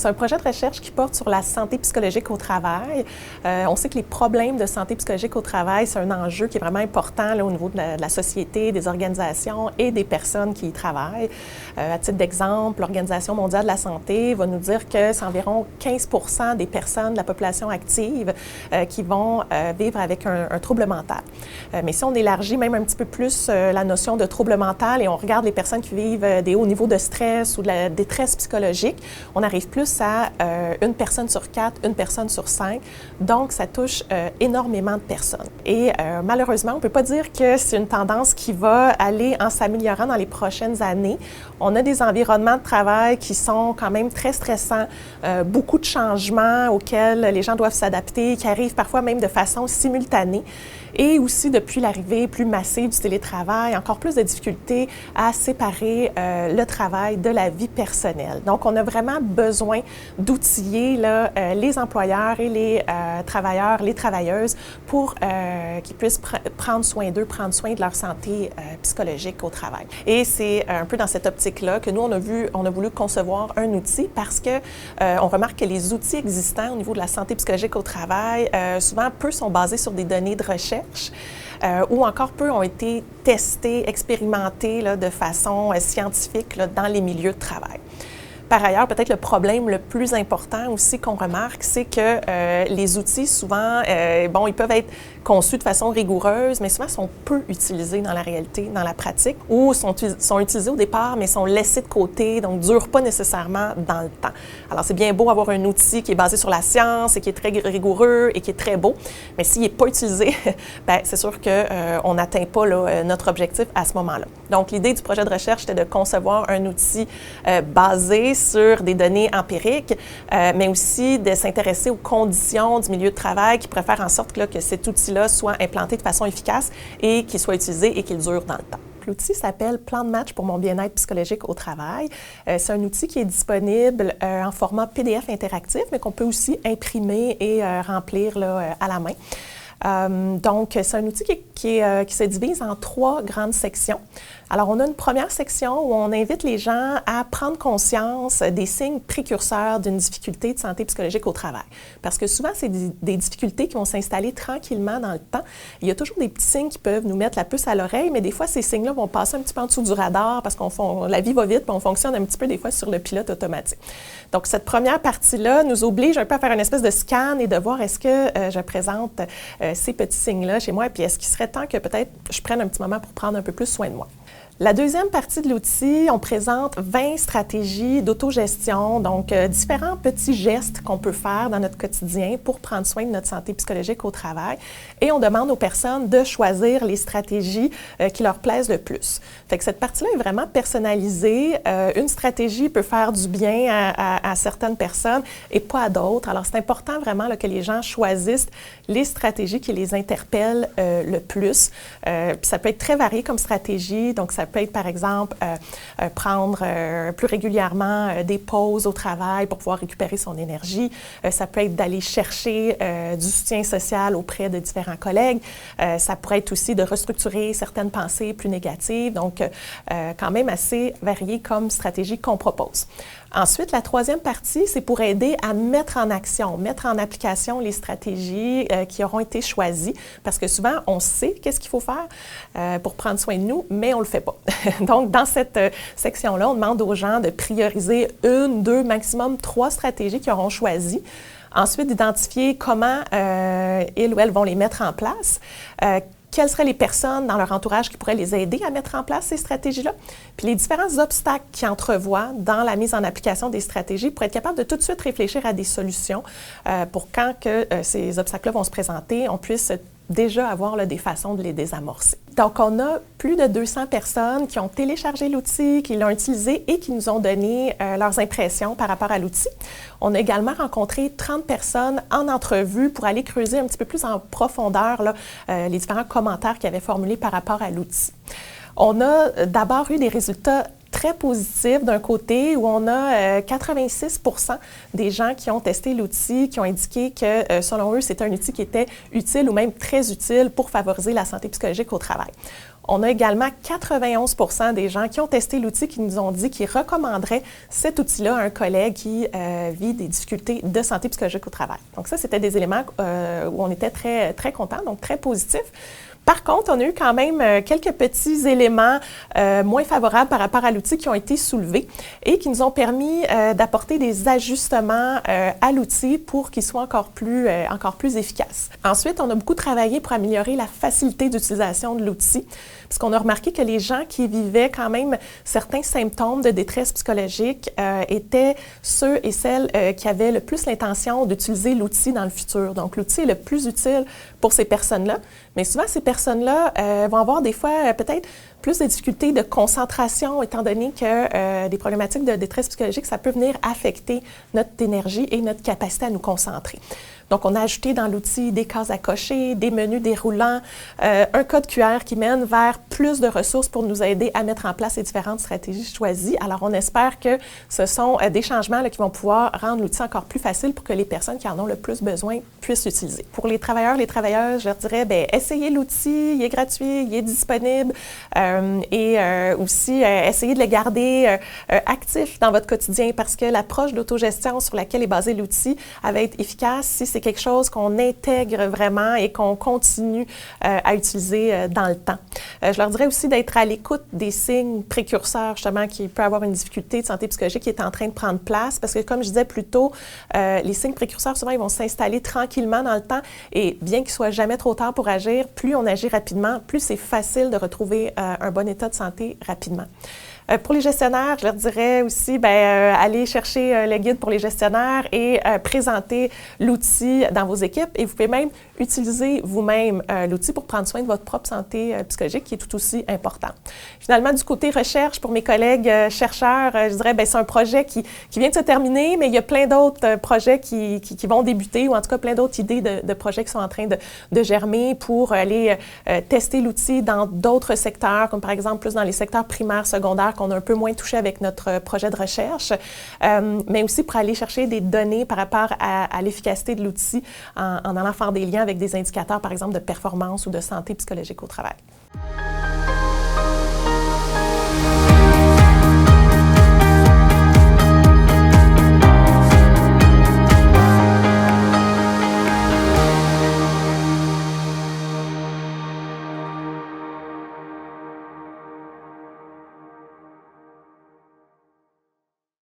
C'est un projet de recherche qui porte sur la santé psychologique au travail. On sait que les problèmes de santé psychologique au travail, c'est un enjeu qui est vraiment important là, au niveau de la société, des organisations et des personnes qui y travaillent. À titre d'exemple, l'Organisation mondiale de la santé va nous dire que c'est environ 15 % des personnes de la population active qui vont vivre avec un trouble mental. Mais si on élargit même un petit peu plus la notion de trouble mental et on regarde les personnes qui vivent des hauts niveaux de stress ou de la détresse psychologique, on arrive plus à une personne sur 4, une personne sur 5. Donc, ça touche énormément de personnes. Et malheureusement, on ne peut pas dire que c'est une tendance qui va aller en s'améliorant dans les prochaines années. On a des environnements de travail qui sont quand même très stressants, beaucoup de changements auxquels les gens doivent s'adapter, qui arrivent parfois même de façon simultanée. Et aussi, depuis l'arrivée plus massive du télétravail, encore plus de difficultés à séparer le travail de la vie personnelle. Donc, on a vraiment besoin d'outiller les employeurs et les travailleurs, les travailleuses pour qu'ils puissent prendre soin d'eux, prendre soin de leur santé psychologique au travail. Et c'est un peu dans cette optique-là que nous, on a voulu concevoir un outil parce que on remarque que les outils existants au niveau de la santé psychologique au travail, souvent, peu sont basés sur des données de recherche ou encore peu ont été testés, expérimentés là, de façon scientifique là, dans les milieux de travail. Par ailleurs, peut-être le problème le plus important aussi qu'on remarque, c'est que les outils, souvent, ils peuvent être conçus de façon rigoureuse, mais souvent sont peu utilisés dans la réalité, dans la pratique, ou sont utilisés au départ, mais sont laissés de côté, donc ne durent pas nécessairement dans le temps. Alors, c'est bien beau avoir un outil qui est basé sur la science et qui est très rigoureux et qui est très beau, mais s'il n'est pas utilisé, c'est sûr qu'on n'atteint pas là, notre objectif à ce moment-là. Donc, l'idée du projet de recherche, c'était de concevoir un outil basé sur des données empiriques, mais aussi de s'intéresser aux conditions du milieu de travail qui pourraient faire en sorte que cet outil-là soit implanté de façon efficace et qu'il soit utilisé et qu'il dure dans le temps. L'outil s'appelle Plan de match pour mon bien-être psychologique au travail. C'est un outil qui est disponible en format PDF interactif, mais qu'on peut aussi imprimer et remplir là, à la main. Donc, c'est un outil qui se divise en 3 grandes sections. Alors, on a une première section où on invite les gens à prendre conscience des signes précurseurs d'une difficulté de santé psychologique au travail. Parce que souvent, c'est des difficultés qui vont s'installer tranquillement dans le temps. Il y a toujours des petits signes qui peuvent nous mettre la puce à l'oreille, mais des fois, ces signes-là vont passer un petit peu en dessous du radar parce la vie va vite et on fonctionne un petit peu des fois sur le pilote automatique. Donc, cette première partie-là nous oblige un peu à faire une espèce de scan et de voir est-ce que je présente ces petits signes-là chez moi et puis est-ce qu'il serait temps que peut-être je prenne un petit moment pour prendre un peu plus soin de moi. La deuxième partie de l'outil, on présente 20 stratégies d'autogestion, donc différents petits gestes qu'on peut faire dans notre quotidien pour prendre soin de notre santé psychologique au travail. Et on demande aux personnes de choisir les stratégies qui leur plaisent le plus. Fait que cette partie-là est vraiment personnalisée. Une stratégie peut faire du bien à certaines personnes et pas à d'autres. Alors, c'est important vraiment là, que les gens choisissent les stratégies qui les interpellent le plus. Puis ça peut être très varié comme stratégie. Donc, ça peut être, par exemple, prendre plus régulièrement des pauses au travail pour pouvoir récupérer son énergie. Ça peut être d'aller chercher du soutien social auprès de différents collègues. Ça pourrait être aussi de restructurer certaines pensées plus négatives. Donc, quand même assez varié comme stratégie qu'on propose. Ensuite, la troisième partie, c'est pour aider à mettre en action, mettre en application les stratégies qui auront été choisies. Parce que souvent, on sait qu'est-ce qu'il faut faire pour prendre soin de nous, mais on ne le fait pas. Donc, dans cette section-là, on demande aux gens de prioriser 1, 2, maximum 3 stratégies qu'ils auront choisies. Ensuite, d'identifier comment ils ou elles vont les mettre en place. Quelles seraient les personnes dans leur entourage qui pourraient les aider à mettre en place ces stratégies-là? Puis les différents obstacles qu'ils entrevoient dans la mise en application des stratégies pour être capable de tout de suite réfléchir à des solutions pour quand ces obstacles-là vont se présenter, on puisse déjà avoir là, des façons de les désamorcer. Donc, on a plus de 200 personnes qui ont téléchargé l'outil, qui l'ont utilisé et qui nous ont donné leurs impressions par rapport à l'outil. On a également rencontré 30 personnes en entrevue pour aller creuser un petit peu plus en profondeur là, les différents commentaires qu'ils avaient formulés par rapport à l'outil. On a d'abord eu des résultats très positif d'un côté où on a 86 % des gens qui ont testé l'outil qui ont indiqué que, selon eux, c'était un outil qui était utile ou même très utile pour favoriser la santé psychologique au travail. On a également 91 % des gens qui ont testé l'outil qui nous ont dit qu'ils recommanderaient cet outil-là à un collègue qui vit des difficultés de santé psychologique au travail. Donc ça, c'était des éléments où on était très, très contents, donc très positifs. Par contre, on a eu quand même quelques petits éléments moins favorables par rapport à l'outil qui ont été soulevés et qui nous ont permis d'apporter des ajustements à l'outil pour qu'il soit encore plus efficace. Ensuite, on a beaucoup travaillé pour améliorer la facilité d'utilisation de l'outil, puisqu'on a remarqué que les gens qui vivaient quand même certains symptômes de détresse psychologique étaient ceux et celles qui avaient le plus l'intention d'utiliser l'outil dans le futur. Donc, l'outil est le plus utile pour ces personnes-là, mais souvent, ces personnes-là vont avoir des fois peut-être plus de difficultés de concentration, étant donné que des problématiques de détresse psychologique, ça peut venir affecter notre énergie et notre capacité à nous concentrer. Donc, on a ajouté dans l'outil des cases à cocher, des menus déroulants, un code QR qui mène vers plus de ressources pour nous aider à mettre en place les différentes stratégies choisies. Alors, on espère que ce sont des changements là, qui vont pouvoir rendre l'outil encore plus facile pour que les personnes qui en ont le plus besoin puissent l'utiliser. Pour les travailleurs, je leur dirais, bien, essayez l'outil, il est gratuit, il est disponible et aussi essayez de le garder actif dans votre quotidien parce que l'approche d'autogestion sur laquelle est basé l'outil, elle va être efficace si c'est quelque chose qu'on intègre vraiment et qu'on continue à utiliser dans le temps. Je leur dirais aussi d'être à l'écoute des signes précurseurs, justement, qui peut avoir une difficulté de santé psychologique qui est en train de prendre place, parce que, comme je disais plus tôt, les signes précurseurs, souvent, ils vont s'installer tranquillement dans le temps et bien qu'il soit jamais trop tard pour agir, plus on agit rapidement, plus c'est facile de retrouver un bon état de santé rapidement. Pour les gestionnaires, je leur dirais aussi, allez chercher le guide pour les gestionnaires et présenter l'outil dans vos équipes. Et vous pouvez même utiliser vous-même l'outil pour prendre soin de votre propre santé psychologique, qui est tout aussi important. Finalement, du côté recherche, pour mes collègues chercheurs, je dirais, c'est un projet qui vient de se terminer, mais il y a plein d'autres projets qui vont débuter, ou en tout cas plein d'autres idées de projets qui sont en train de germer pour aller tester l'outil dans d'autres secteurs, comme par exemple plus dans les secteurs primaires, secondaires, qu'on a un peu moins touché avec notre projet de recherche, mais aussi pour aller chercher des données par rapport à l'efficacité de l'outil en allant faire des liens avec des indicateurs, par exemple, de performance ou de santé psychologique au travail.